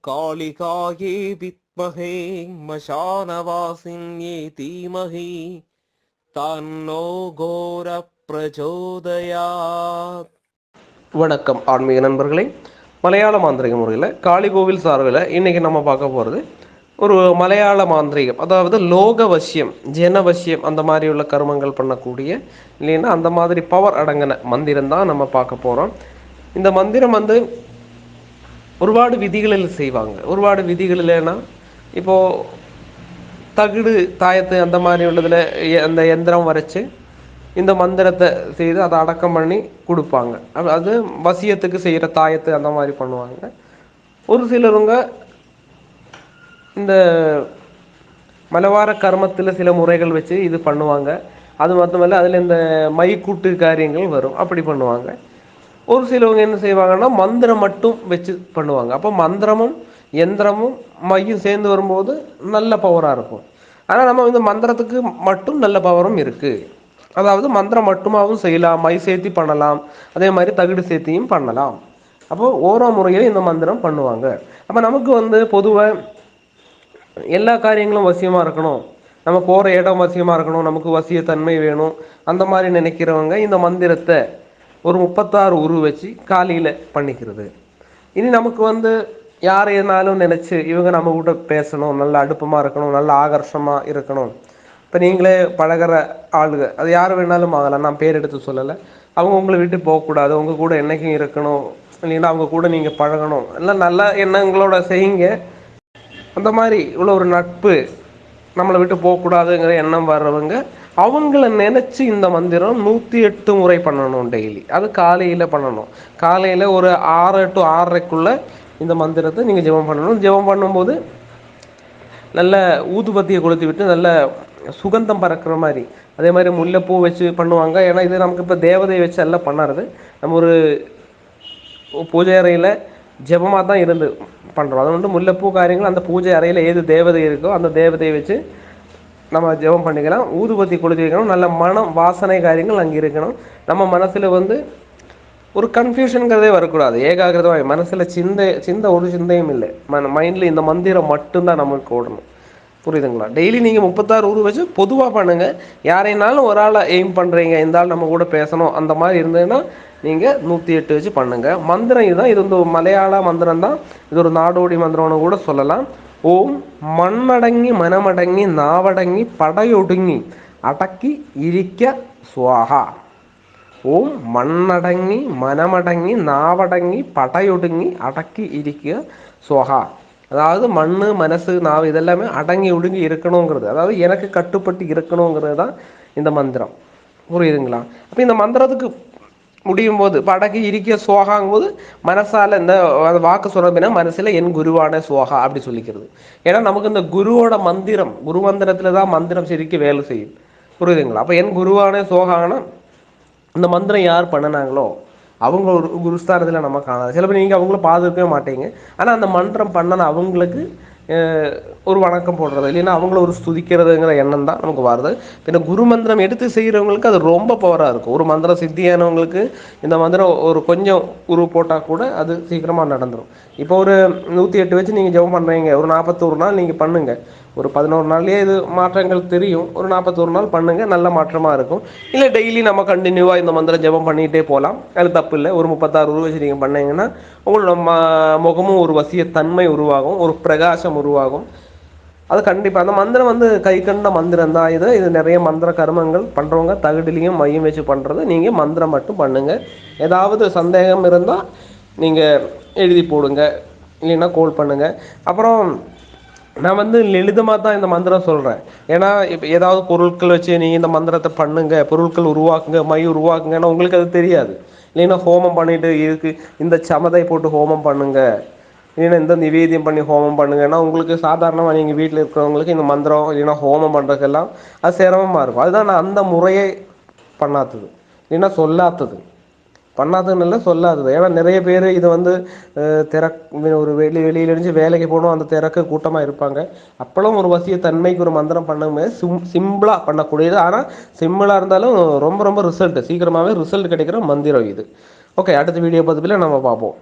कालिकायै विद्महे मशानवासिन्यै धीमहि तन्नो घोरप्रचोदयात्. வணக்கம் ஆன்மீக நண்பர்களே. மலையாள மாந்திரிக முறையில் காளிகோவில் சார்பில் இன்றைக்கி நம்ம பார்க்க போகிறது ஒரு மலையாள மாந்திரிகம், அதாவது லோக வசியம், ஜன வசியம், அந்த மாதிரி உள்ள கர்மங்கள் பண்ணக்கூடிய, இல்லைன்னா அந்த மாதிரி பவர் அடங்கின மந்திரம் தான் நம்ம பார்க்க போகிறோம். இந்த மந்திரம் ஒருபாடு விதிகளில் செய்வாங்க. ஒருபாடு விதிகள் இல்லைன்னா இப்போது தகுடு தாயத்து அந்த மாதிரி உள்ளதில் அந்த எந்திரம் வரைச்சி இந்த மந்திரத்தை செய்து அதை அடக்கம் பண்ணி கொடுப்பாங்க. அது வசியத்துக்கு செய்கிற தாயத்து அந்த மாதிரி பண்ணுவாங்க. ஒரு சிலருங்க இந்த மலவார கர்மத்தில் சில முறைகள் வச்சு இது பண்ணுவாங்க. அது மட்டுமல்ல, அதில் இந்த மைக்கூட்டு காரியங்கள் வரும், அப்படி பண்ணுவாங்க. ஒரு சிலவங்க என்ன செய்வாங்கன்னா மந்திரம் மட்டும் வச்சு பண்ணுவாங்க. அப்போ மந்திரமும் எந்திரமும் மையும் சேர்ந்து வரும்போது நல்ல பவராக இருக்கும். ஆனால் நம்ம இந்த மந்திரத்துக்கு மட்டும் நல்ல பவரும் இருக்குது. அதாவது மந்திரம் மட்டுமாவும் செய்யலாம், மை சேர்த்தி பண்ணலாம், அதே மாதிரி தகுடு சேர்த்தியும் பண்ணலாம். அப்போது ஓரோ முறையில் இந்த மந்திரம் பண்ணுவாங்க. அப்போ நமக்கு பொதுவாக எல்லா காரியங்களும் வசியமாக இருக்கணும், நம்ம போகிற இடம் வசியமாக இருக்கணும், நமக்கு வசியத்தன்மை வேணும், அந்த மாதிரி நினைக்கிறவங்க இந்த மந்திரத்தை ஒரு 36 உரு வச்சு காலையில் பண்ணிக்கிறது. இனி நமக்கு யாரைனாலும் நினச்சி இவங்க நம்ம கூட பேசணும், நல்ல அடுப்பமாக இருக்கணும், நல்ல ஆகர்ஷமாக இருக்கணும். இப்போ நீங்களே பழகிற ஆளுங்க, அது யார் வேணாலும் ஆகலாம், நான் பேர் எடுத்து சொல்லலை. அவங்க உங்களை விட்டு போகக்கூடாது, உங்கள் கூட என்றைக்கும் இருக்கணும், இல்லைன்னா அவங்க கூட நீங்கள் பழகணும், எல்லாம் நல்ல எண்ணங்களோட செய்யுங்க. அந்த மாதிரி உள்ள ஒரு நட்பு நம்மளை விட்டு போகக்கூடாதுங்கிற எண்ணம் வர்றவங்க அவங்கள நினச்சி இந்த மந்திரம் 108 முறை பண்ணணும் டெய்லி. அது காலையில் பண்ணணும். காலையில் ஒரு 6 to 6:30க்குள்ளே இந்த மந்திரத்தை நீங்கள் ஜெபம் பண்ணணும். ஜெபம் பண்ணும்போது நல்ல ஊதுபத்தியை கொளுத்தி விட்டு நல்ல சுகந்தம் பறக்கிற மாதிரி, அதே மாதிரி முல்லைப்பூ வச்சு பண்ணுவாங்க. ஏன்னா இது நமக்கு இப்போ தேவதையை வச்சு எல்லாம் பண்ணறது. நம்ம ஒரு பூஜை அறையில் ஜெபமாக தான் இருந்து பண்ணுறோம். அது முல்லைப்பூ காரியங்கள் அந்த பூஜை அறையில் ஏது தேவதை இருக்கோ அந்த தேவதையை வச்சு நம்ம ஜெபம் பண்ணிக்கலாம். ஊதுபத்தி கொளுத்தி வைக்கணும். நல்ல மனம் வாசனை காரியங்கள் அங்கே இருக்கணும். நம்ம மனசில் ஒரு கன்ஃபியூஷனுங்கிறதே வரக்கூடாது. ஏகாகிரதமாக மனசில் சிந்தை ஒரு சிந்தையும் இல்லை. மைண்டில் இந்த மந்திரம் மட்டும்தான் நமக்கு ஓடணும். புரியுதுங்களா? டெய்லி நீங்கள் 36 உரு வச்சு பொதுவாக பண்ணுங்கள். யாரைனாலும் ஒரு ஆளை எய்ம் பண்ணுறீங்க, இந்த ஆள் நம்ம கூட பேசணும், அந்த மாதிரி இருந்ததுன்னா நீங்கள் 108 வச்சு பண்ணுங்கள். மந்திரம் இதுதான். இது மலையாள மந்திரம் தான். இது ஒரு நாடோடி மந்திரம்னு கூட சொல்லலாம். ஓம் மண்ணடங்கி மனமடங்கி நாவடங்கி படையொடுங்கி அடக்கி இரிக்க சுவாகா. ஓம் மண்ணடங்கி மனமடங்கி நாவடங்கி படையொடுங்கி அடக்கி இரிக்க சுவாகா. அதாவது மண், மனசு, நாவு இதெல்லாமே அடங்கி ஒடுங்கி இருக்கணுங்கிறது, அதாவது எனக்கு கட்டுப்பட்டு இருக்கணுங்கிறது தான் இந்த மந்திரம். புரியுதுங்களா? அப்போ இந்த மந்திரத்துக்கு முடியும் போது இப்போ அடக்கி இருக்க சோகாங்கும் போது மனசால் இந்த வாக்கு சொல்கிறதுனா மனசில் என் குருவான சோகா அப்படி சொல்லிக்கிறது. ஏன்னா நமக்கு இந்த குருவோட மந்திரம், குரு மந்திரத்தில் தான் மந்திரம் சரிக்கு வேலை செய்யும். புரியுதுங்களா? அப்போ என் குருவான சோகாங்கன்னா இந்த மந்திரம் யார் பண்ணினாங்களோ அவங்க ஒரு குருஸ்தானத்தில் நம்ம காணாது. சில பேர் நீங்கள் அவங்கள பார்த்துருக்கவே மாட்டீங்க. ஆனால் அந்த மந்திரம் பண்ணன அவங்களுக்கு ஒரு வணக்கம் போடுறது, இல்லைன்னா அவங்கள ஒரு ஸ்துதிக்கிறதுங்கிற எண்ணம் தான் நமக்கு வருது. பின்ன குரு மந்திரம் எடுத்து செய்கிறவங்களுக்கு அது ரொம்ப பவராக இருக்கும். ஒரு மந்திரம் சித்தியானவங்களுக்கு இந்த மந்திரம் ஒரு கொஞ்சம் உரு போட்டால் கூட அது சீக்கிரமாக நடந்துடும். இப்போ ஒரு 108 வச்சு நீங்கள் ஜெபம் பண்ணுறீங்க, ஒரு 41 நாள் நீங்கள் பண்ணுங்கள். ஒரு 11 நாள்லேயே இது மாற்றங்கள் தெரியும். ஒரு 41 நாள் பண்ணுங்கள், நல்ல மாற்றமாக இருக்கும். இல்லை டெய்லி நம்ம கண்டினியூவாக இந்த மந்திரம் ஜெபம் பண்ணிகிட்டே போகலாம், அது தப்பு இல்லை. ஒரு 36 உரு வச்சு நீங்கள் பண்ணீங்கன்னா உங்களோட முகமும் ஒரு வசியத்தன்மை உருவாகும், ஒரு பிரகாசம் உருவாகும். அது கண்டிப்பாக அந்த மந்திரம் கை கண்ட மந்திரம் தான் இது. இது நிறைய மந்திர கர்மங்கள் பண்ணுறவங்க தகுதிலையும் மையம் வச்சு பண்ணுறது. நீங்கள் மந்திரம் மட்டும் பண்ணுங்கள். ஏதாவது சந்தேகம் இருந்தால் நீங்கள் எழுதி போடுங்க, இல்லைன்னா கோல் பண்ணுங்கள். அப்புறம் நான் லலிதமாக தான் இந்த மந்திரம் சொல்கிறேன். ஏன்னா இப்போ ஏதாவது பொருட்கள் வச்சு நீங்கள் இந்த மந்திரத்தை பண்ணுங்க, பொருட்கள் உருவாக்குங்க, மை உருவாக்குங்கன்னா உங்களுக்கு அது தெரியாது. இல்லைன்னா ஹோமம் பண்ணிட்டு இருக்கு, இந்த சமதை போட்டு ஹோமம் பண்ணுங்க, இல்லைன்னா இந்த நிவேதியம் பண்ணி ஹோமம் பண்ணுங்கன்னா உங்களுக்கு சாதாரணமாக நீங்கள் வீட்டில் இருக்கிறவங்களுக்கு இந்த மந்திரம் இல்லைன்னா ஹோமம் பண்ணுறதுக்கெல்லாம் அது சிரமமாக இருக்கும். அதுதான் நான் அந்த முறையை பண்ணாதது, இல்லைன்னா சொல்லாதது. பண்ணாததுன்னு சொல்லாதது. ஏன்னா நிறைய பேர் இது ஒரு வெளியிலிருந்து வேலைக்கு போகணும், அந்த திறக்க கூட்டமாக இருப்பாங்க. அப்போலாம் ஒரு வசிய தன்மைக்கு ஒரு மந்திரம் பண்ணும்போது சிம்பிளாக பண்ணக்கூடியது. ஆனால் சிம்பிளாக இருந்தாலும் ரொம்ப ரொம்ப சீக்கிரமாகவே ரிசல்ட் கிடைக்கிற மந்திரம் இது. ஓகே, அடுத்த வீடியோ பதிவில் நம்ம பார்ப்போம்.